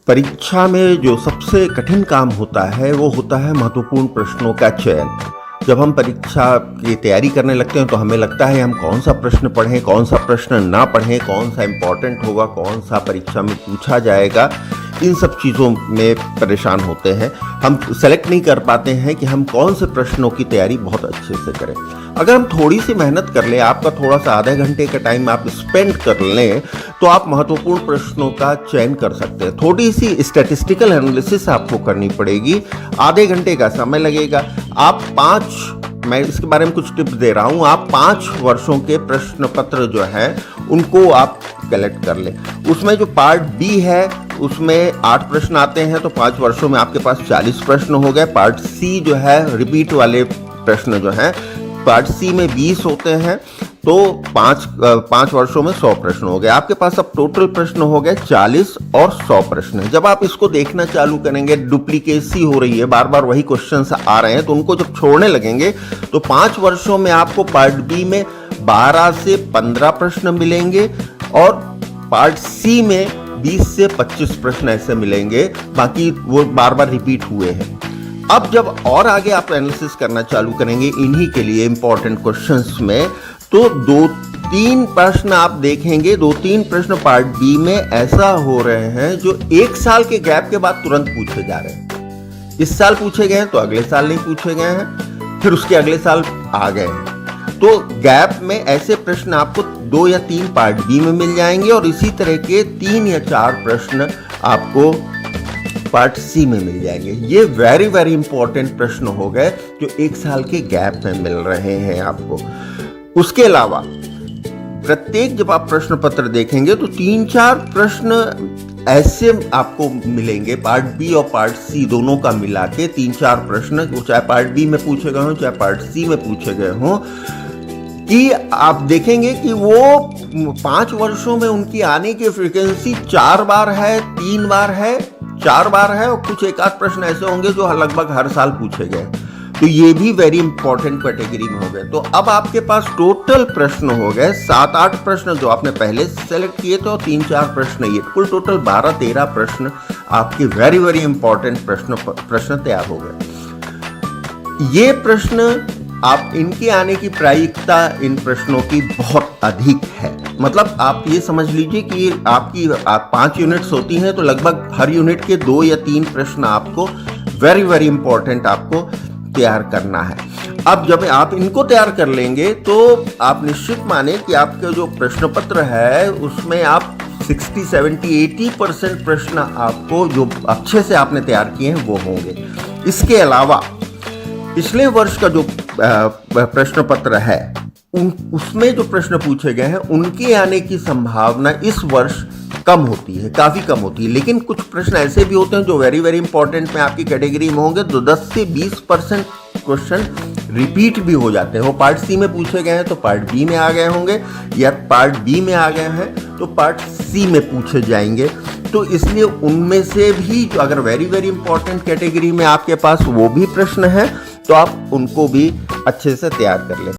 परीक्षा में जो सबसे कठिन काम होता है वो होता है महत्वपूर्ण प्रश्नों का चयन। जब हम परीक्षा की तैयारी करने लगते हैं तो हमें लगता है हम कौन सा प्रश्न पढ़ें, कौन सा प्रश्न ना पढ़ें, कौन सा इम्पोर्टेंट होगा, कौन सा परीक्षा में पूछा जाएगा। इन सब चीज़ों में परेशान होते हैं। हम सेलेक्ट नहीं कर पाते हैं कि हम कौन से प्रश्नों की तैयारी बहुत अच्छे से करें। अगर हम थोड़ी सी मेहनत कर लें, आपका थोड़ा सा आधे घंटे का टाइम आप स्पेंड कर लें तो आप महत्वपूर्ण प्रश्नों का चयन कर सकते हैं। थोड़ी सी स्टैटिस्टिकल एनालिसिस आपको करनी पड़ेगी, आधे घंटे का समय लगेगा। मैं इसके बारे में कुछ टिप्स दे रहा हूँ। आप 5 वर्षों के प्रश्न पत्र जो है उनको आप कलेक्ट कर लें। उसमें जो पार्ट बी है उसमें 8 प्रश्न आते हैं, तो 5 वर्षों में आपके पास 40 प्रश्न हो गए। पार्ट सी जो है रिपीट वाले प्रश्न जो हैं, पार्ट सी में 20 होते हैं, तो 5 वर्षों में 100 प्रश्न हो गए। आपके पास अब टोटल प्रश्न हो गए 40 और 100 प्रश्न। जब आप इसको देखना चालू करेंगे, डुप्लीकेसी हो रही है, बार बार वही क्वेश्चंस आ रहे हैं, तो उनको जब छोड़ने लगेंगे तो 5 वर्षों में आपको पार्ट बी में 12 से 15 प्रश्न मिलेंगे और पार्ट सी में 20 से 25 प्रश्न ऐसे मिलेंगे, बाकी वो बार बार रिपीट हुए हैं। अब जब और आगे आप एनालिसिस करना चालू करेंगे इन्हीं के लिए इंपॉर्टेंट क्वेश्चंस में, तो 2-3 प्रश्न आप देखेंगे, 2-3 प्रश्न पार्ट बी में ऐसा हो रहे हैं जो 1 साल के गैप के बाद तुरंत पूछे जा रहे हैं। इस साल पूछे गए हैं तो अगले साल नहीं पूछे गए हैं, फिर उसके अगले साल आ गए हैं। तो गैप में ऐसे प्रश्न आपको 2 या 3 पार्ट बी में मिल जाएंगे और इसी तरह के 3 या 4 प्रश्न आपको पार्ट सी में मिल जाएंगे। ये वेरी वेरी इंपॉर्टेंट प्रश्न हो गए जो 1 साल के गैप में मिल रहे हैं आपको। उसके अलावा प्रत्येक जब आप प्रश्न पत्र देखेंगे तो 3-4 प्रश्न ऐसे आपको मिलेंगे, पार्ट बी और पार्ट सी दोनों का मिला के 3-4 प्रश्न, चाहे पार्ट बी में पूछे गए हों चाहे पार्ट सी में पूछे गए हों, कि आप देखेंगे कि वो 5 वर्षों में उनकी आने की फ्रीक्वेंसी 4 बार है, 3 बार है, 4 बार है, और कुछ एक आध प्रश्न ऐसे होंगे जो लगभग हर साल पूछे गए। तो ये भी वेरी इंपॉर्टेंट कैटेगरी में हो गए। तो अब आपके पास टोटल प्रश्न हो गए 7-8 प्रश्न जो आपने पहले सेलेक्ट किए थे और 3-4 प्रश्न, ये कुल टोटल 12-13 प्रश्न आपके वेरी वेरी इंपॉर्टेंट प्रश्न तैयार हो गए। ये प्रश्न आप इनके आने की प्रायिकता इन प्रश्नों की बहुत अधिक है। मतलब आप ये समझ लीजिए कि आपकी 5 यूनिट्स होती हैं तो लगभग हर यूनिट के 2 या 3 प्रश्न आपको वेरी वेरी इंपॉर्टेंट आपको तैयार करना है। अब जब आप इनको तैयार कर लेंगे तो आप निश्चित माने कि आपका जो प्रश्न पत्र है उसमें आप 60-70-80% प्रश्न आपको जो अच्छे से आपने तैयार किए हैं वो होंगे। इसके अलावा पिछले वर्ष का जो प्रश्न पत्र है उसमें जो प्रश्न पूछे गए हैं उनके आने की संभावना इस वर्ष कम होती है, काफ़ी कम होती है। लेकिन कुछ प्रश्न ऐसे भी होते हैं जो वेरी वेरी इंपॉर्टेंट में आपकी कैटेगरी में होंगे, तो 10 से 20% क्वेश्चन रिपीट भी हो जाते हैं। वो पार्ट सी में पूछे गए हैं तो पार्ट बी में आ गए होंगे, या पार्ट बी में आ गए हैं तो पार्ट सी में पूछे जाएंगे। तो इसलिए उनमें से भी जो अगर वेरी वेरी इंपॉर्टेंट कैटेगरी में आपके पास वो भी प्रश्न है तो आप उनको भी अच्छे से तैयार कर लें।